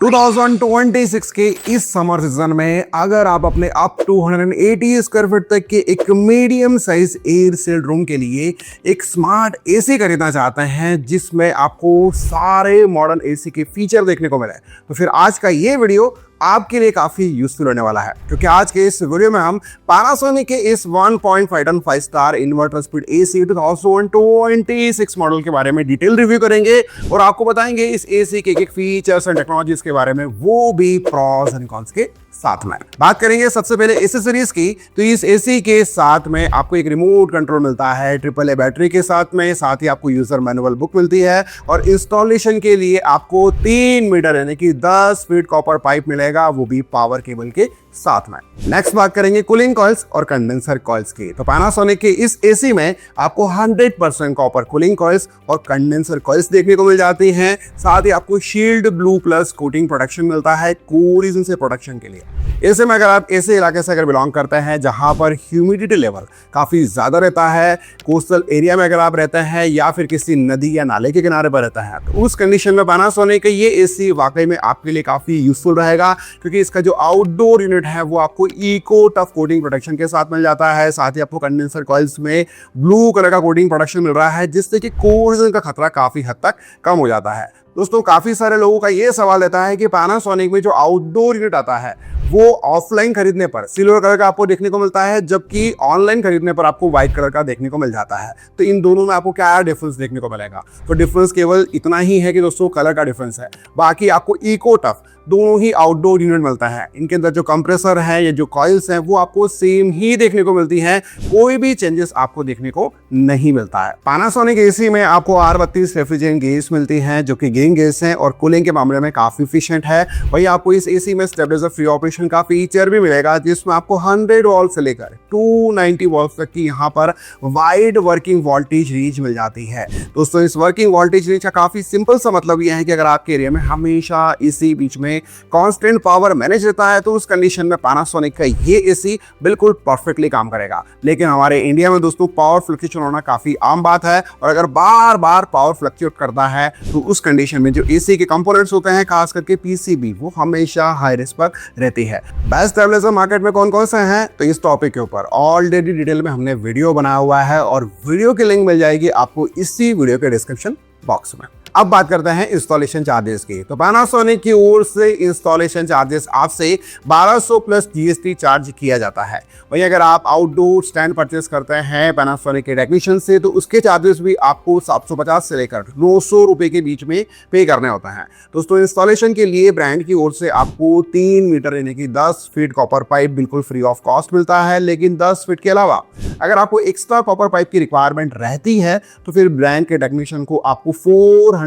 2026 के इस summer season में अगर आप अपने अप टू 180 स्क्वायर फीट तक के एक medium size air sealed room के लिए एक स्मार्ट एसी खरीदना चाहते हैं जिसमें आपको सारे मॉडर्न एसी के फीचर देखने को मिले, तो फिर आज का ये वीडियो आपके लिए काफी यूजफुल होने वाला है, क्योंकि आज के इस वीडियो में हम पैनासोनिक के इस 1.5 ton 5 star inverter speed AC 2026 model के बारे में डिटेल रिव्यू करेंगे और आपको बताएंगे इस एसी के एक फीचर्स एंड टेक्नोलॉजीज के बारे में, वो भी प्रॉस एंड कॉन्स के साथ में। बात करेंगे सबसे पहले एसेसरीज की, तो इस एसी के साथ में आपको एक रिमोट कंट्रोल मिलता है AAA बैटरी के साथ में, साथ ही आपको यूजर मैनुअल बुक मिलती है और इंस्टॉलेशन के लिए आपको 3 मीटर यानी कि 10 फीट कॉपर पाइप मिलेगा, वो भी पावर केबल के साथ में। नेक्स्ट बात करेंगे कूलिंग कॉइल्स और कंडेंसर कॉइल्स की, तो पैनासोनिक के इस एसी में आपको 100% कॉपर कूलिंग कॉइल्स और कंडेंसर कॉइल्स देखने को मिल जाती हैं, साथ ही आपको shield blue plus coating protection मिलता है कूल रीजन से प्रोटेक्शन के लिए। ऐसे में अगर आप ऐसे इलाके से अगर बिलोंग करते हैं जहां पर ह्यूमिडिटी लेवल काफी ज्यादा रहता है, कोस्टल एरिया में अगर आप रहते हैं या फिर किसी नदी या नाले के किनारे पर रहता है, तो उस कंडीशन में पैनासोनिक का ये एसी वाकई में आपके लिए काफी यूजफुल रहेगा, क्योंकि इसका जो आउटडोर यूनिट है वो आपको इको टफ कोटिंग प्रोटेक्शन के साथ मिल जाता है, साथ ही आपको कंडेंसर कॉइल्स में ब्लू कलर का कोटिंग प्रोटेक्शन मिल रहा है, जिससे कि कोरोजन का खतरा काफी हद तक कम हो जाता है। दोस्तों, काफी सारे लोगों का ये सवाल रहता है कि पैनासोनिक में जो आउटडोर यूनिट आता है वो ऑफलाइन खरीदने पर सिल्वर कलर का आपको देखने को मिलता है, जबकि ऑनलाइन खरीदने पर आपको व्हाइट कलर का देखने को मिल जाता है। तो इन दोनों में आपको क्या डिफरेंस देखने को मिलेगा? तो डिफरेंस केवल इतना ही है कि दोस्तों कलर का डिफरेंस है, बाकी आपको इको टफ दोनों ही आउटडोर यूनिट मिलता है। इनके अंदर जो कंप्रेसर है या जो कॉइल्स हैं वो आपको सेम ही देखने को मिलती है, कोई भी चेंजेस आपको देखने को नहीं मिलता है। पैनासोनिक एसी में आपको R32 रेफ्रिजरेंट गैस मिलती है, जो कि ग्रीन गैस है और कूलिंग के मामले में काफी एफिशिएंट है। वही आपको इस एसी में स्टेबलाइजर फ्री ऑपरेशन का फीचर भी मिलेगा, जिसमें आपको 100 वोल्ट से लेकर 290 वोल्ट तक की यहाँ पर वाइड वर्किंग वोल्टेज रेंज मिल जाती है। दोस्तों, इस वर्किंग वोल्टेज रेंज का काफी सिंपल सा मतलब यह है कि अगर आपके एरिया में हमेशा इसी बीच में कांस्टेंट पावर मैनेज रहता है, तो उस कंडीशन में पैनासोनिक का ये एसी बिल्कुल परफेक्टली काम करेगा। लेकिन हमारे इंडिया में दोस्तों पावर फ्लक्चुएशन होना काफी आम बात है, और अगर बार बार पावर फ्लक्चुएट करता है तो उस कंडीशन में जो एसी के कंपोनेंट्स होते हैं, खास करके पीसीबी, वो हमेशा हाई रिस्क पर रहती है। बेस्ट स्टेबलाइजर मार्केट में कौन कौन से हैं, तो इस टॉपिक के ऊपर ऑलरेडी डिटेल में हमने वीडियो बनाया हुआ है और वीडियो की लिंक मिल जाएगी आपको इसी वीडियो के डिस्क्रिप्शन बॉक्स में। अब बात करते हैं इंस्टॉलेशन चार्जेस की, तो पैनासोनिक की ओर से इंस्टॉलेशन चार्जेस आपसे 1200 प्लस जीएसटी चार्ज किया जाता है। वहीं अगर आप आउटडोर स्टैंड परचेस करते हैं पैनासोनिक के टेक्नीशियन से, तो उसके चार्जेस भी आपको 750 से लेकर 900 रुपए के बीच में पे करने होते हैं। दोस्तों, इंस्टॉलेशन के लिए ब्रांड की ओर से आपको 3 मीटर यानी कि 10 फीट कॉपर पाइप बिल्कुल फ्री ऑफ कॉस्ट मिलता है, लेकिन 10 फीट के अलावा अगर आपको एक्स्ट्रा कॉपर पाइप की रिक्वायरमेंट रहती है तो फिर ब्रांड के टेक्नीशियन को आपको 400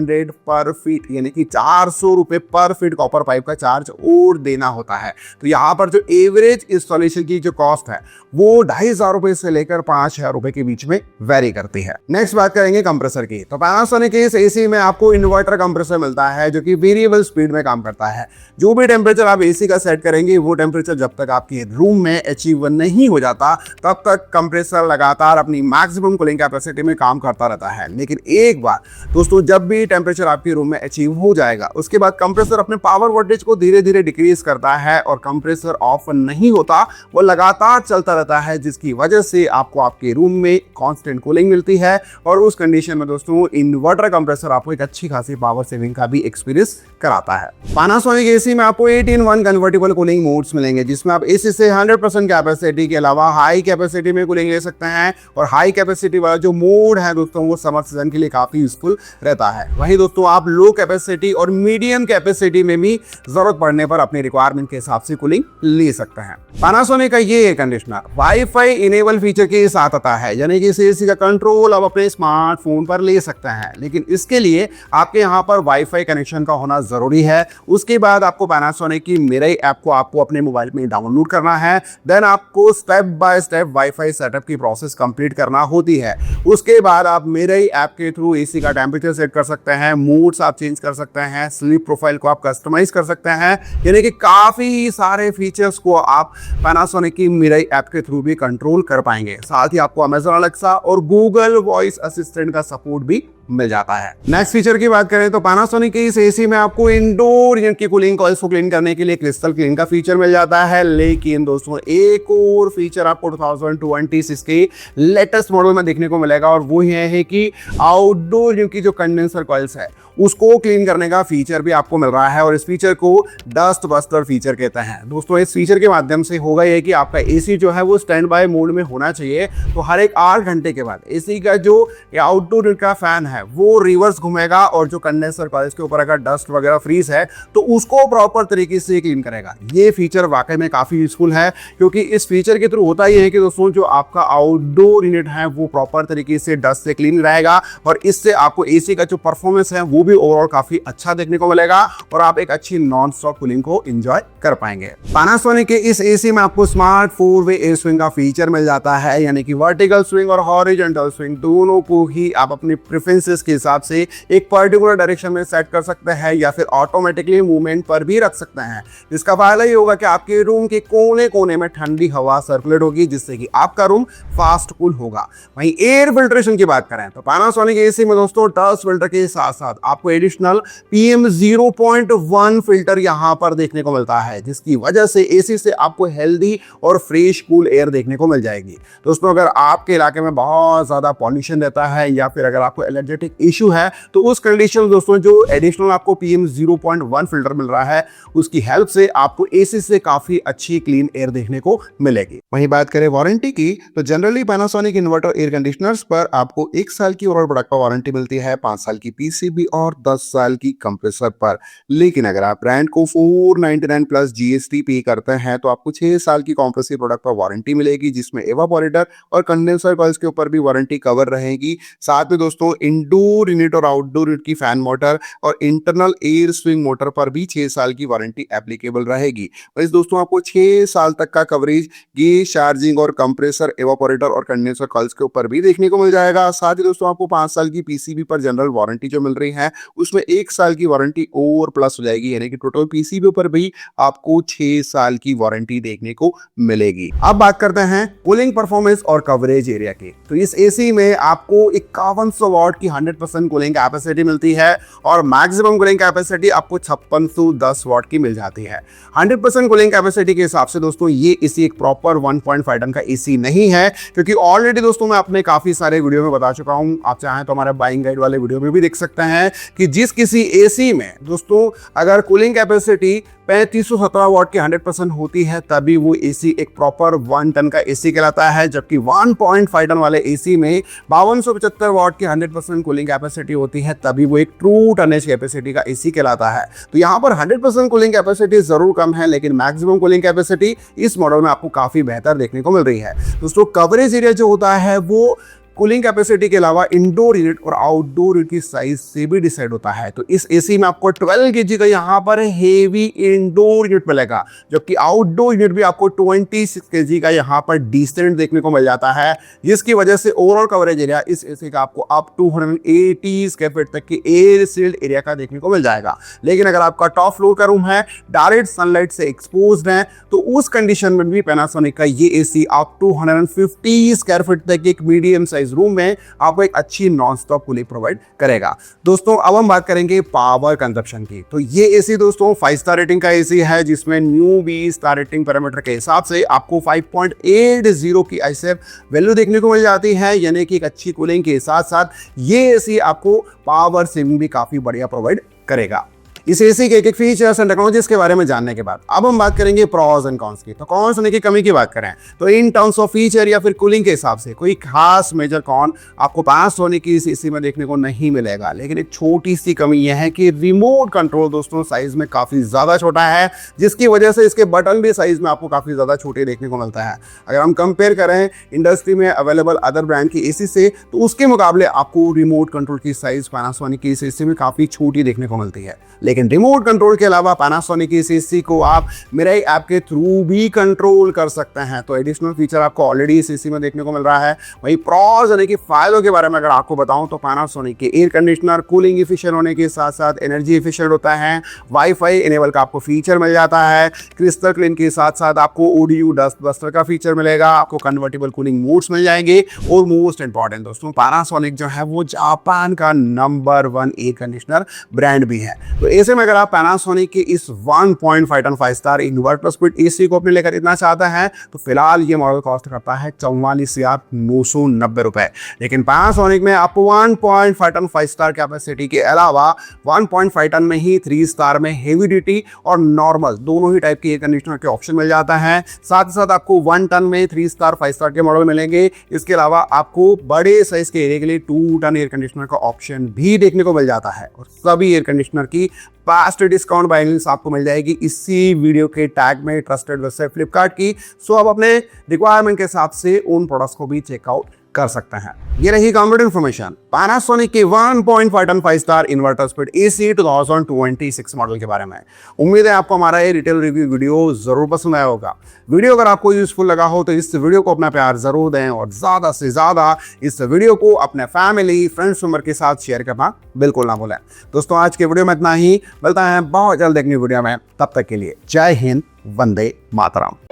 पर फीट यानी कि 400 रुपए पर फीट कॉपर पाइप का चार्ज और देना होता है। तो यहाँ पर जो एवरेज इंस्टॉलेशन की जो कॉस्ट है वो 2500 रुपए से लेकर 5000 रुपए के बीच में वेरी करती है। नेक्स्ट बात करेंगे कंप्रेसर की, तो पैनासोनिक के इस एसी में आपको इन्वर्टर कंप्रेसर मिलता है, जो कि वेरिएबल स्पीड में काम करता है। जो भी टेम्परेचर आप एसी का सेट करेंगे, वो टेम्परेचर जब तक आपके रूम में अचीव नहीं हो जाता तब तक कंप्रेसर लगातार अपनी मैक्सिमम कूलिंग कैपेसिटी में काम करता रहता है। लेकिन एक बार दोस्तों, जब भी टेम्परेचर आपके रूम में अचीव हो जाएगा, उसके बाद कंप्रेसर अपने पावर वोल्टेज को धीरे धीरे डिक्रीज करता है और कंप्रेसर ऑफ नहीं होता, वो लगातार चलता रहता है, जिसकी वजह से आपको आपके रूम में कांस्टेंट कूलिंग मिलती है। और उस कंडीशन में दोस्तों इन्वर्टर कंप्रेसर आपको एक अच्छी खासी पावर सेविंग का भी एक्सपीरियंस कराता है। पैनासोनिक एसी में आपको 8-in-1 कन्वर्टेबल कूलिंग मोड्स मिलेंगे, जिसमें आप एसी से 100% कैपेसिटी के अलावा हाई कैपेसिटी में कूलिंग ले सकते हैं। और हाई कैपेसिटी वाला जो मोड है दोस्तों, वो समर सीजन के लिए काफी यूजफुल रहता है। वहीं दोस्तों आप लो कैपेसिटी और मीडियम कैपेसिटी में भी जरूरत पड़ने पर अपनी रिक्वायरमेंट के हिसाब से कूलिंग ले सकते हैं। पैनासोनिक का ये air conditioner wifi enable feature के साथ आता है, यानी कि इस एसी का कंट्रोल आप अपने स्मार्टफोन पर ले सकते हैं, लेकिन इसके लिए आपके यहाँ पर वाईफाई कनेक्शन का होना जरूरी है। उसके बाद आपको पैनासोनिक की मिरई ऐप को आपको अपने मोबाइल में डाउनलोड करना है, देन आपको step by step wifi setup की प्रोसेस कंप्लीट करना होती है। उसके बाद आप मिरई ऐप के थ्रू एसी का टेम्परेचर सेट कर सकते हैं, मूड्स आप चेंज कर सकते हैं, स्लीप प्रोफाइल को आप कस्टमाइज कर सकते हैं, यानी कि काफी सारे फीचर्स को आप पैनासोनिक की मिरई ऐप के थ्रू भी कंट्रोल कर पाएंगे। साथ ही आपको अमेजन अलेक्सा और गूगल वॉइस असिस्टेंट का सपोर्ट भी मिल जाता है। नेक्स्ट फीचर की बात करें तो पैनासोनिक के इस एसी में आपको इंडोर यूनिट की कूलिंग कॉइल्स को क्लीन करने के लिए क्रिस्टल क्लीन का फीचर मिल जाता है। लेकिन दोस्तों एक और फीचर आपको 2026 के लेटेस्ट मॉडल में देखने को मिलेगा और वो ये है कि आउटडोर यूनिट की जो कंडेंसर कॉइल्स है उसको क्लीन करने का फीचर भी आपको मिल रहा है और इस फीचर को डस्ट बस्टर फीचर कहते हैं। दोस्तों इस फीचर के माध्यम से होगा ये कि आपका एसी जो है वो स्टैंड बाय मोड में होना चाहिए, तो हर एक 8 घंटे के बाद एसी का जो आउटडोर यूनिट का फैन है वो रिवर्स घूमेगा और जो कंडेंसर कॉइल्स के ऊपर अगर डस्ट वगैरह फ्रीज है तो उसको प्रॉपर तरीके से क्लीन करेगा। ये फीचर वाकई में काफी यूजफुल है क्योंकि इस फीचर के थ्रू होता ही है कि दोस्तों जो आपका आउटडोर यूनिट है वो प्रॉपर तरीके से डस्ट से क्लीन रहेगा और इससे आपको एसी का जो परफॉर्मेंस है वो भी ओवरऑल काफी अच्छा देखने को मिलेगा और आप एक अच्छी नॉन स्टॉप कूलिंग को एंजॉय कर पाएंगे। पैनासोनिक के इस एसी में आपको स्मार्ट 4-वे एयर स्विंग का फीचर मिल जाता है, यानी कि वर्टिकल स्विंग और हॉरिजॉन्टल स्विंग दोनों को ही आप अपने प्रेफरेंसेस के हिसाब से एक पर्टिकुलर डायरेक्शन में सेट कर सकते हैं या फिर ऑटोमेटिकली मूवमेंट पर भी रख सकते हैं। इसका फायदा ये होगा कि आपके रूम के कोने कोने में ठंडी हवा सर्कुलेट होगी जिससे कि आपका रूम फास्ट कूल होगा। वहीं एयर फिल्ट्रेशन की बात करें तो पैनासोनिक एसी में दोस्तों डस्ट फिल्टर के साथ साथ आपको एडिशनल PM0.1 फिल्टर यहां पर देखने को मिलता है, जिसकी वजह से एसी से आपको हेल्दी और फ्रेश कूल एयर देखने को मिल जाएगी। दोस्तों अगर आपके इलाके में बहुत ज्यादा पॉल्यूशन रहता है या फिर अगर आपको एलर्जेटिक इशू है तो उस कंडीशन में दोस्तों जो एडिशनल आपको PM0.1 फिल्टर मिल रहा है उसकी हेल्प से आपको एसी से काफी अच्छी क्लीन एयर देखने को मिलेगी। वहीं बात करें वारंटी की तो generally Panasonic inverter air conditioners पर आपको 1 साल की ओवरऑल प्रोडक्ट पर वारंटी मिलती है, 5 साल की पीसीबी और 10 साल की कंप्रेसर पर। लेकिन अगर आप ब्रांड को 499 प्लस जीएसटी पे करते हैं तो आपको 6 साल की कंप्रेसर प्रोडक्ट पर वारंटी मिलेगी, जिसमें एवापोरेटर और कंडेंसर कॉइल्स के ऊपर भी वारंटी कवर रहेगी। साथ में दोस्तों इंडोर यूनिट और आउटडोर यूनिट की फैन मोटर और इंटरनल एयर स्विंग मोटर पर भी 6 साल की वारंटी एप्लीकेबल रहेगी। वैसे दोस्तों आपको 6 साल तक का कवरेज गैस चार्जिंग और कंप्रेसर, एवापोरेटर और कंडेंसर कॉइल्स के ऊपर भी देखने को मिल जाएगा। साथ ही दोस्तों आपको 5 साल की पीसीबी पर जनरल वारंटी जो मिल रही है उसमें 1 साल की वारंटी और प्लस हो जाएगी, यानी कि टोटल पीसीबी पर भी आपको 6 साल की वारंटी देखने को मिलेगी। अब बात करते हैं कूलिंग परफॉर्मेंस और कवरेज एरिया की। तो इस एसी में आपको 5100 वाट की 100% कूलिंग कैपेसिटी मिलती है और मैक्सिमम कूलिंग कैपेसिटी आपको 5610 वाट की मिल जाती है। 100% कूलिंग कैपेसिटी के हिसाब से दोस्तों ये एसी एक प्रॉपर 1.5 टन का एसी नहीं है, क्योंकि ऑलरेडी दोस्तों मैं अपने काफी सारे वीडियो में बता चुका हूं, आप चाहें तो हमारे बाइंग गाइड वाले वीडियो में भी देख सकते हैं कि जिस किसी एसी में दोस्तों अगर कूलिंग कैपेसिटी 3517 वाट की 100% होती है तभी वो एसी एक प्रॉपर 1 टन का एसी कहलाता है, जबकि 1.5 टन वाले एसी में 5275 वाट की 100% कूलिंग कैपेसिटी होती है तभी वो एक ट्रू टनेज कैपेसिटी का एसी कहलाता है। तो यहाँ पर 100% कूलिंग कैपेसिटी जरूर कम है, लेकिन मैक्सिमम कूलिंग कैपेसिटी इस मॉडल में आपको काफी बेहतर देखने को मिल रही है। दोस्तों कवरेज एरिया जो होता है वो कूलिंग कैपेसिटी के अलावा इंडोर यूनिट और आउटडोर यूनिट की साइज से भी डिसाइड होता है। तो इस एसी में आपको 12 केजी का यहाँ पर हेवी इंडोर यूनिट मिलेगा, जबकि आउटडोर यूनिट भी आपको 26 केजी का यहाँ पर डिसेंट देखने को मिल जाता है, जिसकी वजह से ओवरऑल कवरेज एरिया इस एसी का आपको अप टू 180 स्क्वायर फीट तक की एयर सील्ड एरिया का देखने को मिल जाएगा। लेकिन अगर आपका टॉप फ्लोर का रूम है, डायरेक्ट सनलाइट से एक्सपोज्ड है, तो उस कंडीशन में भी पैनासोनिक का ये AC up to 150 square feet तक एक मीडियम साइज रूम में आपको एक अच्छी नॉन स्टॉप कूलिंग प्रोवाइड करेगा। दोस्तों अब हम बात करेंगे पावर कंजप्शन की। तो ये एसी दोस्तों 5 स्टार रेटिंग का एसी है, जिसमें new B star rating parameter के हिसाब से आपको 5.80 की आईसीएफ वैल्यू देखने को मिल जाती है, यानी कि एक अच्छी कूलिंग के साथ साथ ये एसी आपको पावर सेविंग भी काफी बढ़िया प्रोवाइड करेगा। इस एसी के एक फीचर्स एंड टेक्नोलॉजीज के बारे में जानने के बाद अब हम बात करेंगे प्रॉस एंड कॉन्स की। तो कॉन्स होने की कमी की बात करें तो इन टर्म्स ऑफ फीचर या फिर कूलिंग के हिसाब से कोई खास मेजर कॉन आपको पास होने की इस एसी में देखने को नहीं मिलेगा, लेकिन एक छोटी सी कमी यह है कि रिमोट कंट्रोल दोस्तों साइज में काफी ज्यादा छोटा है, जिसकी वजह से इसके बटन भी साइज में आपको काफी ज्यादा छोटे देखने को मिलता है। अगर हम कंपेयर करें इंडस्ट्री में अवेलेबल अदर ब्रांड की एसी से तो उसके मुकाबले आपको रिमोट कंट्रोल की साइज पैनासोनिक की इस एसी में काफी छोटी देखने को मिलती है। लेकिन लेकिन रिमोट कंट्रोल के अलावा पैनासोनिक की इस एसी को आप मिराई ऐप के थ्रू भी कंट्रोल कर सकते हैं। तो एडिशनल फीचर आपको ऑलरेडी इस एसी में देखने को मिल रहा है। वही प्रॉस यानी कि फायदों के बारे में अगर आपको बताऊं तो पैनासोनिक के एयर कंडीशनर कूलिंग इफिशिएंट होने के साथ साथ एनर्जी इफिशिएंट होता है, वाईफाई इनेबल का आपको फीचर मिल जाता है, क्रिस्टल क्लीन के साथ साथ आपको ओडीयू डस्ट बस्टर का फीचर मिलेगा, आपको कन्वर्टेबल कूलिंग मोड्स मिल जाएंगे और मोस्ट इंपॉर्टेंट दोस्तों पैनासोनिक जो है वो जापान का नंबर 1 एयर कंडीशनर ब्रांड भी है। तो ऐसे में अगर आप पैनासोनिक के इस 1.5 ton 5 star inverter split AC को अपने लेकर इतना चाहते हैं तो फिलहाल ये मॉडल कॉस्ट करता है 44,990 रुपए। लेकिन पैनासोनिक में आपको 1.5 टन 5 स्टार कैपेसिटी के अलावा 1.5 टन में ही 3 स्टार में हेवी ड्यूटी और नॉर्मल दोनों ही टाइप के एयर कंडीशनर के ऑप्शन मिल जाता है। साथ ही साथ आपको 1 टन में 3 स्टार 5 स्टार के मॉडल मिलेंगे। इसके अलावा आपको बड़े साइज के एरिया के लिए 2 टन एयर कंडीशनर का ऑप्शन भी देखने को मिल जाता है। और सभी एयर कंडीशनर की फास्ट डिस्काउंट बाय लिंक्स आपको मिल जाएगी इसी वीडियो के टैग में ट्रस्टेड वेबसाइट फ्लिपकार्ट की। सो आप अपने रिक्वायरमेंट के हिसाब से उन प्रोडक्ट्स को भी चेकआउट कर सकते हैं। ये रही कंप्लीट इन्फॉर्मेशन पैनासोनिक के 1.5 ton 5 star inverter speed AC 2026 model के बारे में। उम्मीद है आपको हमारा ये डिटेल रिव्यू वीडियो जरूर पसंद आया होगा। वीडियो अगर आपको यूजफुल लगा हो तो इस वीडियो को अपना प्यार जरूर दें और ज्यादा से ज्यादा इस वीडियो को अपने फैमिली फ्रेंड्स मेंबर के साथ शेयर करना बिल्कुल ना भूलें। दोस्तों आज के वीडियो में इतना ही, मिलता है बहुत जल्द एक न्यू वीडियो में। तब तक के लिए जय हिंद, वंदे मातरम।